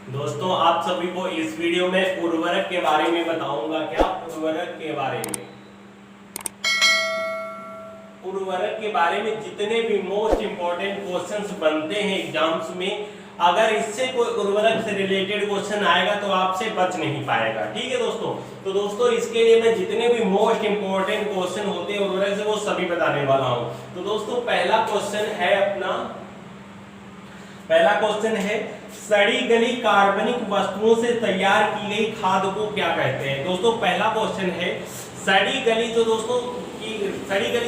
दोस्तों आप सभी को इस वीडियो में उर्वरक के बारे में बताऊंगा। क्या उर्वरक के बारे में? उर्वरक के बारे में जितने भी मोस्ट इंपॉर्टेंट क्वेश्चंस बनते हैं एग्जाम्स में, अगर इससे कोई उर्वरक से रिलेटेड क्वेश्चन आएगा तो आपसे बच नहीं पाएगा। ठीक है दोस्तों। तो दोस्तों इसके लिए मैं जितने भी मोस्ट इंपॉर्टेंट क्वेश्चन होते हैं उर्वरक से वो सभी बताने वाला हूं। तो दोस्तों पहला क्वेश्चन है सड़ी गली कार्बनिक वस्तुओं से तैयार की गई खाद को क्या कहते हैं? दोस्तों पहला क्वेश्चन है सड़ी गली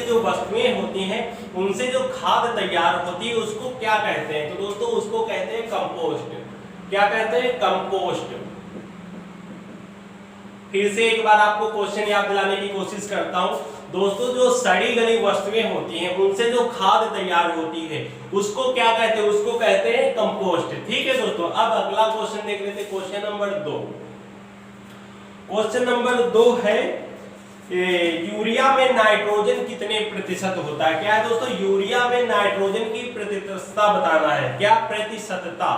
जो वस्तुएं होती हैं उनसे जो खाद तैयार होती है उसको क्या कहते हैं? तो दोस्तों उसको कहते हैं कंपोस्ट। क्या कहते हैं? कंपोस्ट। फिर से एक बार आपको क्वेश्चन याद दिलाने की कोशिश करता हूं। दोस्तों जो सड़ी गली वस्तुएं होती हैं उनसे जो खाद तैयार होती है उसको क्या कहते हैं? उसको कहते हैं कंपोस्ट। ठीक है दोस्तों। अब अगला क्वेश्चन देख लेते हैं। क्वेश्चन नंबर 2 है यूरिया में नाइट्रोजन कितने प्रतिशत होता है? क्या है दोस्तों? यूरिया में नाइट्रोजन की प्रतिशतता बताना है। क्या? प्रतिशतता।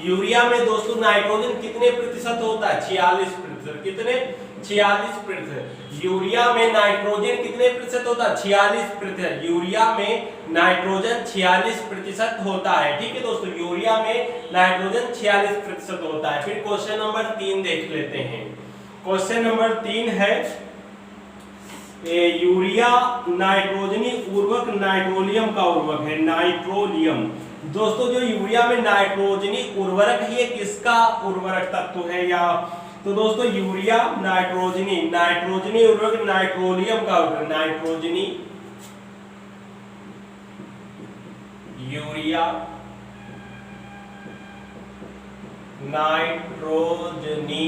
यूरिया में दोस्तों नाइट्रोजन कितने प्रतिशत होता है? 46%। कितने? 46%। यूरिया में नाइट्रोजन कितने प्रतिशत होता है? 46%। यूरिया में नाइट्रोजन 46% होता है। ठीक है दोस्तों। यूरिया में नाइट्रोजन 46% होता है। फिर क्वेश्चन नंबर 3 देख लेते हैं। क्वेश्चन नंबर 3 है यूरिया नाइट्रोजनी उर्वरक नाइट्रोलियम का उर्वरक है। नाइट्रोलियम। दोस्तों जो यूरिया में नाइट्रोजनी उर्वरक है ये किसका उर्वरक तत्व है? या तो दोस्तों यूरिया नाइट्रोजनी उर्वरक नाइट्रोलियम का उर्वरक। नाइट्रोजनी यूरिया नाइट्रोजनी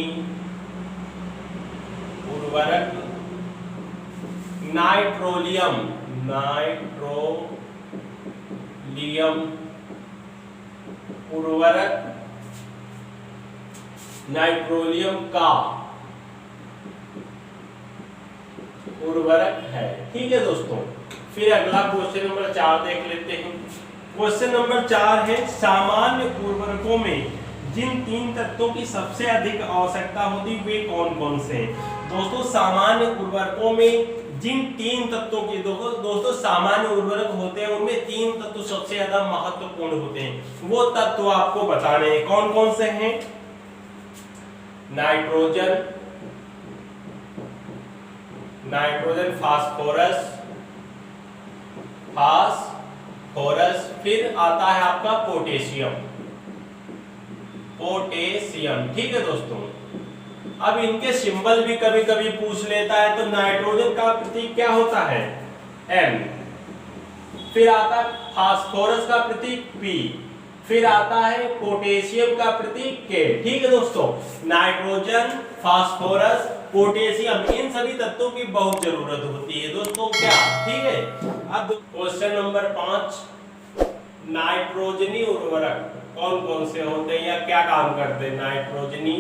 उर्वरक नाइट्रोलियम उर्वरक नाइट्रोलियम का उर्वरक है। ठीक है दोस्तों। फिर अगला क्वेश्चन नंबर 4 देख लेते हैं। क्वेश्चन नंबर 4 है सामान्य उर्वरकों में जिन 3 तत्वों की सबसे अधिक आवश्यकता होती है वे कौन कौन से हैं? दोस्तों सामान्य उर्वरकों में जिन 3 तत्वों की दोस्तों सामान्य उर्वरक होते हैं उनमें 3 तत्व सबसे ज्यादा महत्वपूर्ण होते हैं। वो तत्व आपको बताने हैं। कौन कौन से हैं? Nitrogen phosphorus. फिर आता है आपका पोटेशियम। ठीक है दोस्तों। अब इनके सिंबल भी कभी कभी पूछ लेता है। तो नाइट्रोजन का प्रतीक क्या होता है? M। फिर आता है फास्फोरस का प्रतीक P। फिर आता है पोटेशियम का प्रतीक K। ठीक है दोस्तों। नाइट्रोजन, फास्फोरस, पोटेशियम इन सभी तत्वों की बहुत जरूरत होती है दोस्तों। क्या? ठीक है। अब क्वेश्चन नंबर 5 नाइट्रोजनी उर्वरक कौन कौन से होते हैं या क्या काम करते हैं? नाइट्रोजनी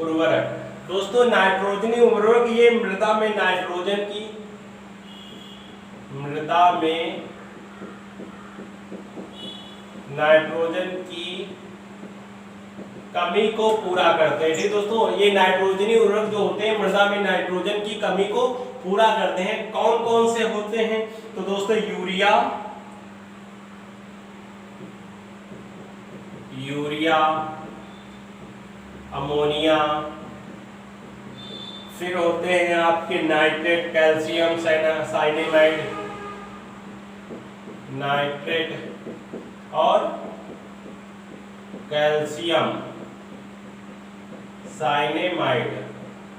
उर्वरक। दोस्तों नाइट्रोजनी उर्वरक ये मृदा में नाइट्रोजन की कमी को पूरा करते हैं। ठीक दोस्तों। ये नाइट्रोजनी उर्वरक जो होते हैं मृदा में नाइट्रोजन की कमी को पूरा करते हैं। कौन कौन से होते हैं? तो दोस्तों यूरिया, अमोनिया, फिर होते हैं आपके नाइट्रेट, कैल्शियम साइनेमाइड, नाइट्रेट और कैल्शियम साइनेमाइड।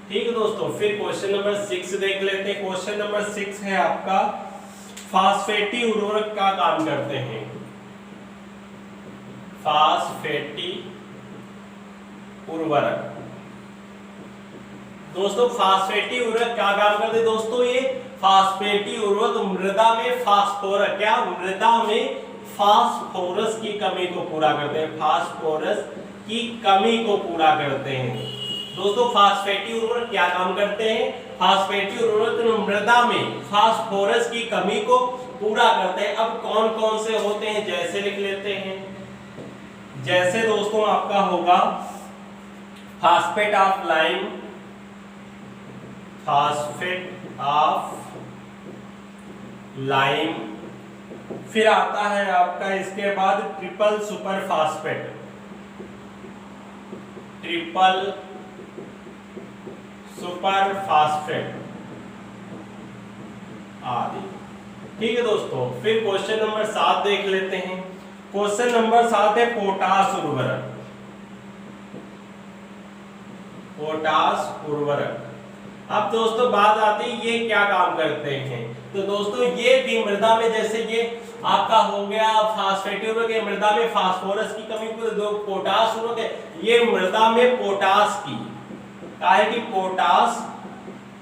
ठीक है दोस्तों। फिर क्वेश्चन नंबर 6 देख लेते हैं। क्वेश्चन नंबर 6 है आपका फास्फेटी उर्वरक क्या काम करते हैं? फास्फेटी उर्वरक। दोस्तों फास्फेटी उर्वरक क्या काम करते हैं? दोस्तों ये फास्फेटी उर्वरक मृदा में फास्फोरस की कमी को पूरा करते हैं। फास्फोरस की कमी को पूरा करते हैं। दोस्तों फास्फेटी उर्वरक क्या काम करते हैं? फास्फेटी उर्वरक मृदा में फास्फोरस की कमी को पूरा करते हैं। अब कौन कौन से होते हैं जैसे लिख लेते हैं। जैसे दोस्तों आपका होगा phosphate of lime, phosphate of lime, फिर आता है आपका इसके बाद triple super phosphate, triple super phosphate आदि। ठीक है दोस्तों, फिर क्वेश्चन नंबर 7 देख लेते हैं। क्वेश्चन नंबर 7 है पोटास उर्वरक, पोटास उर्वरक। अब दोस्तों बात आती है ये क्या काम करते हैं। तो दोस्तों ये भी मृदा में, जैसे ये आपका हो गया फास्फेट उर्वरक, मृदा में फास्फोरस की कमी को, जो पोटास उर्वरक है ये मृदा में पोटास की, काहे की पोटास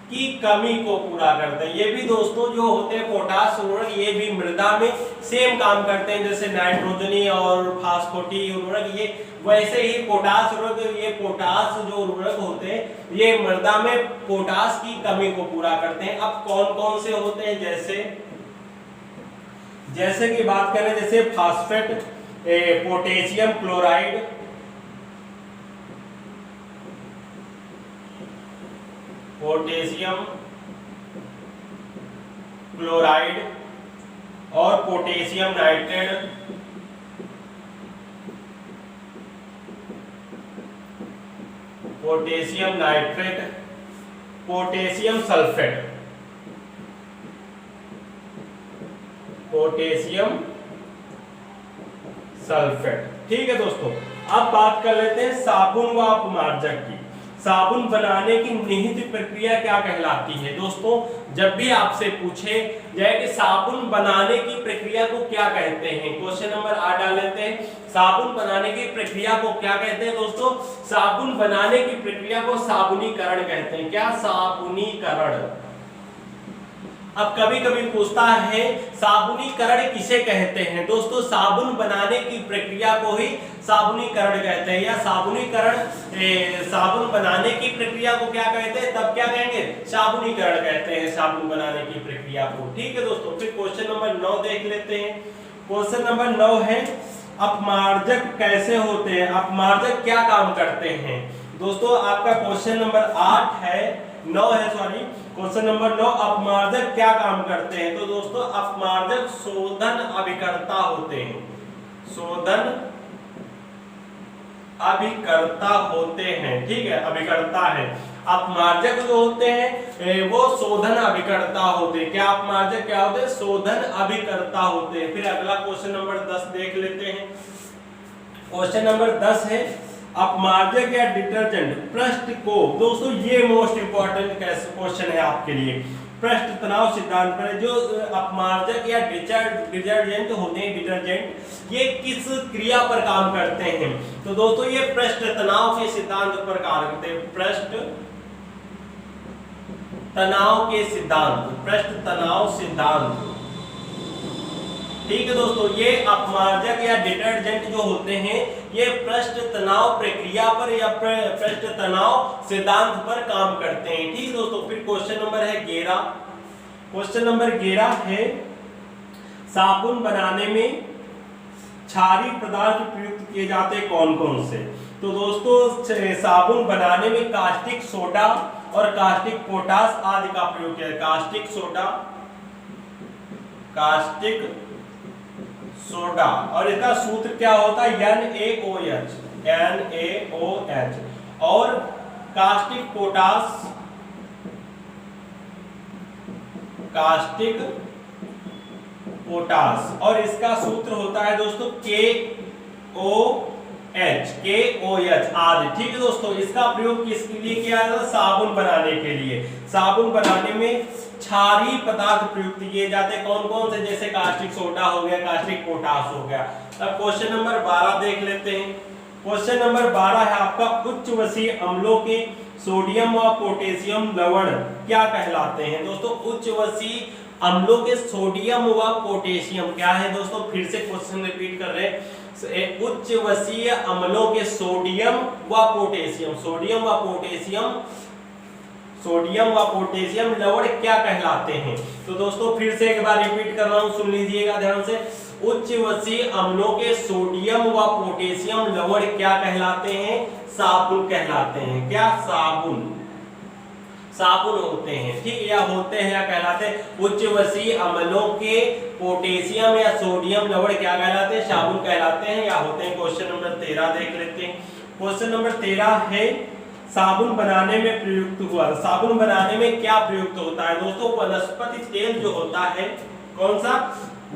की कमी को पूरा करते हैं। ये भी दोस्तों जो होते हैं पोटास उर्वरक, ये भी मृदा में सेम काम करते हैं जैसे नाइट्रोजनी और फास्फोटी उर्वरक, ये वैसे ही पोटास उर्वरक, ये पोटास जो उर्वरक होते हैं ये मृदा में पोटास की कमी को पूरा करते हैं। अब कौन कौन से होते हैं, जैसे कि बात करें, जैसे phosphate, potassium chloride, potassium chloride और potassium nitrate, potassium nitrate, potassium sulphate, potassium sulphate. ठीक है दोस्तों, अब बात कर लेते हैं साबुन व अपमार्जक की। साबुन बनाने की निहित प्रक्रिया क्या कहलाती है। दोस्तों जब भी आपसे पूछे जाए कि साबुन बनाने की प्रक्रिया को क्या कहते हैं, क्वेश्चन नंबर 8 डाल लेते हैं, साबुन बनाने की प्रक्रिया को क्या कहते हैं। दोस्तों साबुन बनाने की प्रक्रिया को साबुनीकरण कहते हैं। क्या? साबुनीकरण। अब कभी कभी पूछता है साबुनीकरण किसे कहते हैं। दोस्तों साबुन बनाने की प्रक्रिया को ही साबुनीकरण कहते हैं, या साबुनीकरण, साबुन बनाने की प्रक्रिया को क्या कहते हैं, तब क्या कहेंगे, साबुनीकरण कहते हैं साबुन बनाने की प्रक्रिया को। ठीक है दोस्तों, फिर क्वेश्चन नंबर 9 देख लेते हैं। क्वेश्चन नंबर 9 है अपमार्जक कैसे होते हैं, अपमार्जक क्या काम करते हैं। दोस्तों आपका क्वेश्चन नंबर 8 है, 9 है सॉरी, क्वेश्चन नंबर 9, अपमार्जक क्या काम करते हैं। तो दोस्तों अपमार्जक शोधन अभिकर्ता होते हैं, शोधन अभिकर्ता होते हैं। ठीक है, अभिकर्ता है। अपमार्जक जो होते हैं वो शोधन अभिकर्ता होते हैं। क्या अपमार्जक क्या होते हैं, शोधन अभिकर्ता होते हैं। फिर अगला क्वेश्चन नंबर 10 देख लेते हैं। क्वेश्चन नंबर 10 है अपमार्जक या डिटर्जेंट पृष्ठ को, दोस्तों ये मोस्ट इंपॉर्टेंट क्वेश्चन है आपके लिए, पृष्ठ तनाव सिद्धांत पर जो अपमार्जक या डिटर्जेंट होते हैं, डिटर्जेंट ये किस क्रिया पर काम करते हैं। तो दोस्तों ये पृष्ठ तनाव के सिद्धांत पर कार्य करते हैं, पृष्ठ तनाव के सिद्धांत, पृष्ठ तनाव सिद्धांत। ठीक है दोस्तों, ये अपमार्जक या डिटर्जेंट जो होते हैं ये पृष्ठ तनाव प्रक्रिया पर या पृष्ठ तनाव सिद्धांत पर काम करते हैं। ठीक है दोस्तों, फिर क्वेश्चन नंबर है 11। क्वेश्चन नंबर 11 है साबुन बनाने में क्षारीय पदार्थ प्रयुक्त किए जाते हैं कौन कौन से। तो दोस्तों साबुन बनाने में कास्टिक सोडा और कास्टिक पोटास आदि का प्रयोग किया है। कास्टिक सोडा, कास्टिक सोडा, और इसका सूत्र क्या होता है, NaOH, NaOH, और कास्टिक पोटास, कास्टिक पोटास, और इसका सूत्र होता है दोस्तों KOH आदि। ठीक है दोस्तों, इसका प्रयोग किसके लिए किया जाता है, साबुन बनाने के लिए। साबुन बनाने में क्षारीय पदार्थ प्रयुक्त किए जाते हैं कौन कौन से, जैसे कास्टिक सोडा हो गया, कास्टिक पोटास हो गया। अब क्वेश्चन नंबर 12 देख लेते हैं। क्वेश्चन नंबर 12 है आपका उच्च वसीय अम्लों के सोडियम व पोटेशियम लवण क्या कहलाते हैं। दोस्तों उच्च वसीय अम्लों के सोडियम व पोटेशियम क्या है। दोस्तों फिर से क्वेश्चन रिपीट कर रहे हैं, उच्च वसीय अम्लों के सोडियम व पोटेशियम, सोडियम व पोटेशियम, सोडियम व पोटेशियम लवण क्या कहलाते हैं। तो दोस्तों फिर से एक बार रिपीट कर रहा हूं, सुन लीजिएगा ध्यान से। उच्च वसीय अम्लों के सोडियम व पोटेशियम लवण क्या कहलाते हैं? साबुन कहलाते हैं। क्या? साबुन, साबुन होते हैं, ठीक, या होते हैं या कहलाते हैं। उच्च वसीय अम्लों के पोटेशियम या सोडियम लवण क्या कहलाते हैं? साबुन कहलाते हैं या होते हैं। क्वेश्चन नंबर 13 देख लेते हैं। क्वेश्चन नंबर 13 है साबुन बनाने में प्रयुक्त हुआ। साबुन बनाने में क्या प्रयुक्त होता है दोस्तों? वनस्पति तेल जो होता है, कौन सा?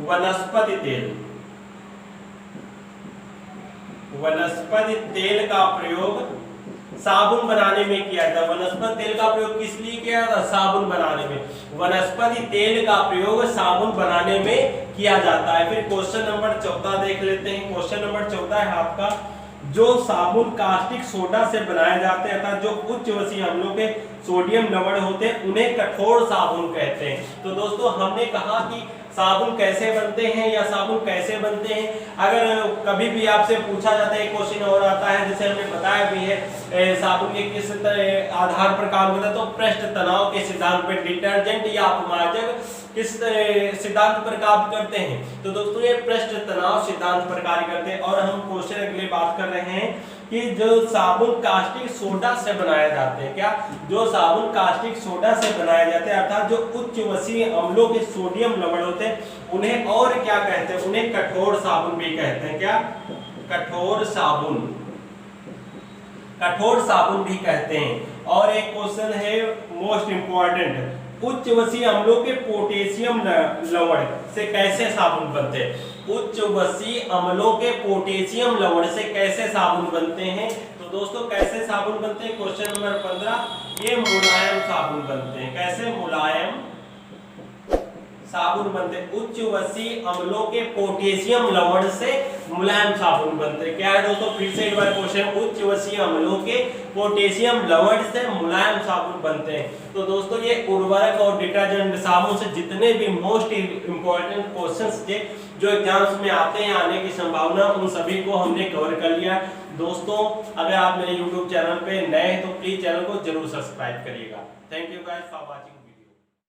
वनस्पति तेल। वनस्पति तेल का प्रयोग साबुन बनाने में किया जाता है। वनस्पति तेल का प्रयोग किस लिए किया जाता है? साबुन बनाने में। वनस्पति तेल का प्रयोग साबुन बनाने में किया जाता है। फिर क्वेश्चन नंबर 14 देख लेते हैं। क्वेश्चन नंबर 14 है आपका, जो साबुन कास्टिक सोडा से बनाए जाते हैं अर्थात जो उच्च वसीय अम्लों के सोडियम लवण होते हैं उन्हें कठोर साबुन कहते हैं। तो दोस्तों हमने कहा कि साबुन कैसे बनते हैं या साबुन कैसे बनते हैं। अगर कभी भी आपसे पूछा जाता है, क्वेश्चन और आता है जैसे हमने बताया भी है साबुन के किस आधार पर काम करता है, तो पृष्ठ तनाव के सिद्धांत पर, डिटर्जेंट या अपमार्जक किस सिद्धांत पर कार्य करते हैं। तो दोस्तों ये पृष्ठ तनाव सिद्धांत पर कार्य करते हैं। और हम क्वेश्चन अगले बात कर रहे हैं कि जो साबुन कास्टिक सोडा से बनाए जाते हैं, क्या? जो साबुन कास्टिक सोडा से बनाए जाते हैं अर्थात जो उच्च वसीय अम्लों के सोडियम लवण होते हैं उन्हें और क्या कहते हैं? उन्हें कठोर साबुन भी कहते हैं। क्या? कठोर साबुन, कठोर साबुन भी कहते हैं। और एक क्वेश्चन है मोस्ट इंपॉर्टेंट, उच्च वसीय अम्लों के पोटेशियम लवण से कैसे साबुन बनते हैं? उच्च वसीय अम्लों के पोटेशियम लवण से कैसे साबुन बनते हैं? तो दोस्तों कैसे साबुन बनते हैं? क्वेश्चन नंबर 15, ये मुलायम साबुन बनते हैं। कैसे? मुलायम साबुन बनते हैं। उच्च वसीय अम्लों के पोटेशियम लवण से मुलायम साबुन बनते हैं। क्या है दोस्तों? फिर से एक बार क्वेश्चन, उच्च वसीय अम्लों के पोटेशियम लवण से मुलायम साबुन बनते हैं। तो दोस्तों ये उर्वरक और डिटर्जेंट साबुन से जितने भी मोस्ट इंपॉर्टेंट क्वेश्चंस थे जो एग्जाम्स में आते हैं, आने की संभावना, उन सभी को हमने कवर कर लिया। दोस्तों अगर आप मेरे YouTube चैनल पे नए हैं तो प्लीज चैनल को जरूर सब्सक्राइब करिएगा। Thank you guys for watching.